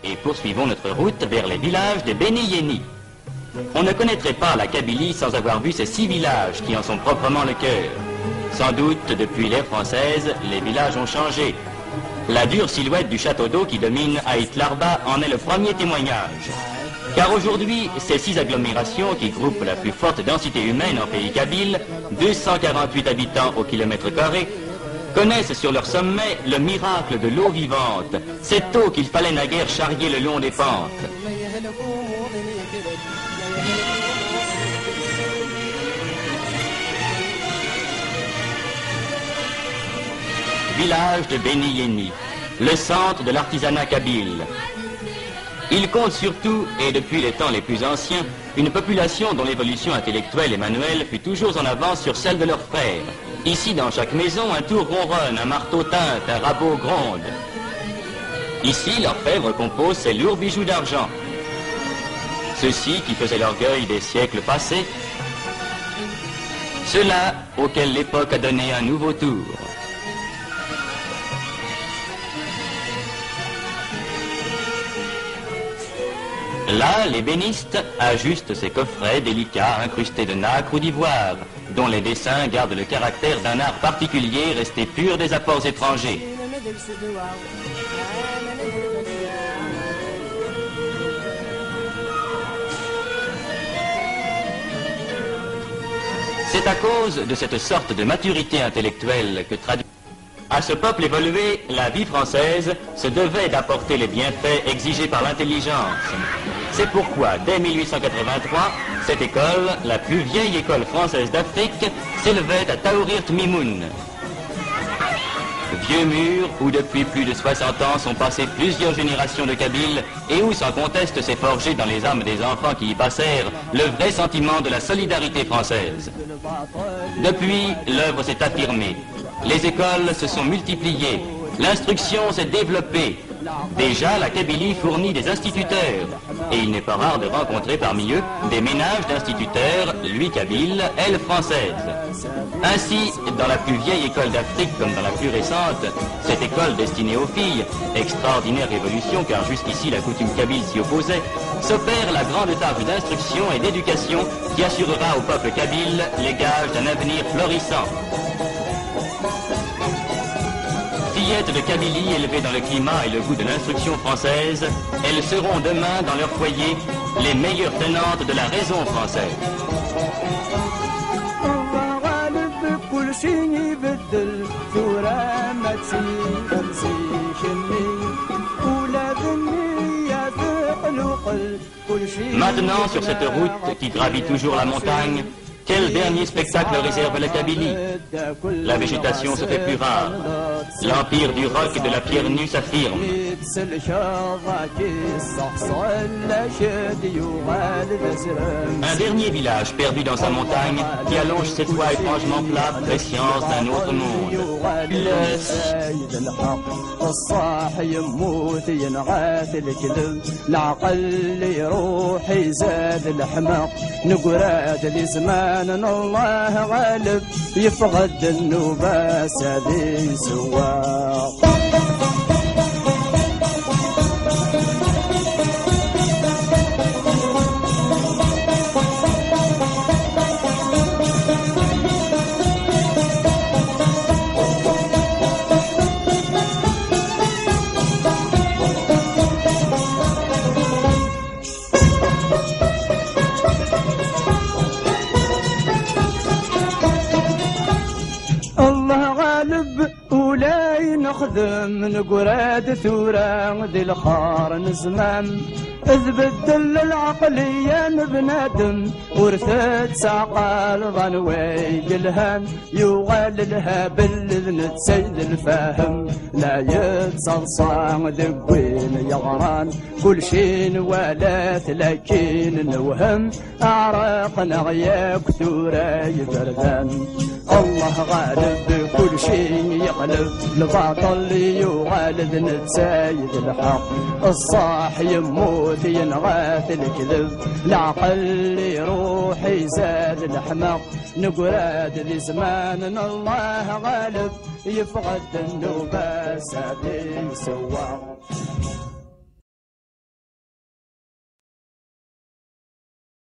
et poursuivons notre route vers les villages de Beni Yeni. On ne connaîtrait pas la Kabylie sans avoir vu ces 6 villages qui en sont proprement le cœur. Sans doute, depuis l'ère française, les villages ont changé. La dure silhouette du château d'eau qui domine Aït Larba en est le premier témoignage. Car aujourd'hui, ces 6 agglomérations qui groupent la plus forte densité humaine en pays kabyle, 248 habitants au kilomètre carré, connaissent sur leur sommet le miracle de l'eau vivante, cette eau qu'il fallait naguère charrier le long des pentes. Village de Beni Yeni, le centre de l'artisanat kabyle. Il compte surtout, et depuis les temps les plus anciens, une population dont l'évolution intellectuelle et manuelle fut toujours en avance sur celle de leurs frères. Ici, dans chaque maison, un tour ronronne, un marteau teinte, un rabot gronde. Ici, l'orfèvre compose ses lourds bijoux d'argent. Ceux-ci qui faisaient l'orgueil des siècles passés, ceux-là auxquels l'époque a donné un nouveau tour. Là, l'ébéniste ajuste ses coffrets délicats incrustés de nacre ou d'ivoire, dont les dessins gardent le caractère d'un art particulier resté pur des apports étrangers. C'est à cause de cette sorte de maturité intellectuelle que traduit. À ce peuple évolué, la vie française se devait d'apporter les bienfaits exigés par l'intelligence. C'est pourquoi, dès 1883, cette école, la plus vieille école française d'Afrique, s'élevait à Taourirt Mimoun. Vieux mur où depuis plus de 60 ans sont passées plusieurs générations de Kabyles et où sans conteste s'est forgé dans les âmes des enfants qui y passèrent le vrai sentiment de la solidarité française. Depuis, l'œuvre s'est affirmée. Les écoles se sont multipliées, l'instruction s'est développée. Déjà, la Kabylie fournit des instituteurs, et il n'est pas rare de rencontrer parmi eux des ménages d'instituteurs, lui kabyle, elle française. Ainsi, dans la plus vieille école d'Afrique comme dans la plus récente, cette école destinée aux filles, extraordinaire révolution car jusqu'ici la coutume kabyle s'y opposait, s'opère la grande tâche d'instruction et d'éducation qui assurera au peuple kabyle les gages d'un avenir florissant. Fillettes de Kabylie élevées dans le climat et le goût de l'instruction française, elles seront demain dans leur foyer les meilleures tenantes de la raison française. Maintenant, sur cette route qui gravit toujours la montagne, quel dernier spectacle réserve la Kabylie? La végétation se fait plus rare. L'empire du roc et de la pierre nue s'affirme. Un dernier village perdu dans sa montagne qui allonge ses toits étrangement plats, prescience d'un autre monde. الله غالب يفقد النباس ذي سواق نخدم نقراد ثورة ذي الخار نزمام إذ بدل العقلية بنادم ورثت ساقال ظنوي الهم يغال الهبل نتسيد الفهم لا يتصلصان ذقوين يغران كل شين ولات لكن نوهم أعرقنا غياك ثورة بردان الله غالب كل شيء يقلب الباطل يغالب نتسايد الحق الصاح يموت ينغاث الكذب العقل يروح يزاد الحمق نقراد ذي زمان الله غالب يفقد النباس ذي سواق